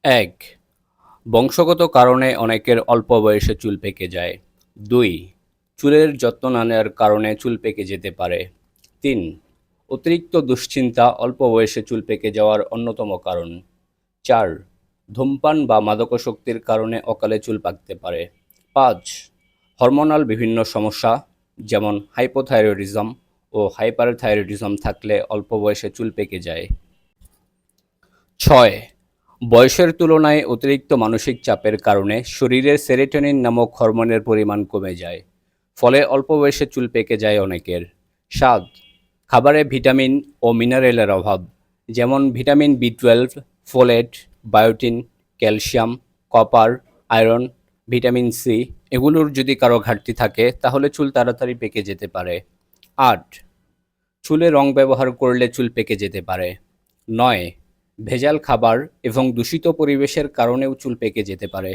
১. বংশগত কারণে অনেকের অল্প বয়সে চুল পেকে যায়। ২. চুলের যত্ন না নেওয়ার কারণে চুল পেকে যেতে পারে। ৩. অতিরিক্ত দুশ্চিন্তা অল্প বয়সে চুল পেকে যাওয়ার অন্যতম কারণ। ৪. ধূমপান বা মাদকাসক্তির কারণে অকালে চুল পাকতে পারে। ৫. হরমোনাল বিভিন্ন সমস্যা যেমন হাইপোথাইরয়েডিজম ও হাইপারথাইরয়েডিজম থাকলে অল্প বয়সে চুল পেকে যায়। ৬. বয়সের তুলনায় অতিরিক্ত মানসিক চাপের কারণে শরীরে সেরোটোনিন নামক হরমোনের পরিমাণ কমে যায়, ফলে অল্প বয়সে চুল পেকে যায় অনেকের। ৭. খাবারে ভিটামিন ও মিনারেলের অভাব, যেমন vitamin B 12, folate, biotin, calcium, copper, iron, vitamin C এগুলোর যদি কারো ঘাটতি থাকে তাহলে চুল তাড়াতাড়ি পেকে যেতে পারে। ৮. চুলে রং ব্যবহার করলে চুল পেকে যেতে পারে। ৯. ভেজাল খাবার এবং দূষিত পরিবেশের কারণেও চুল পেকে যেতে পারে।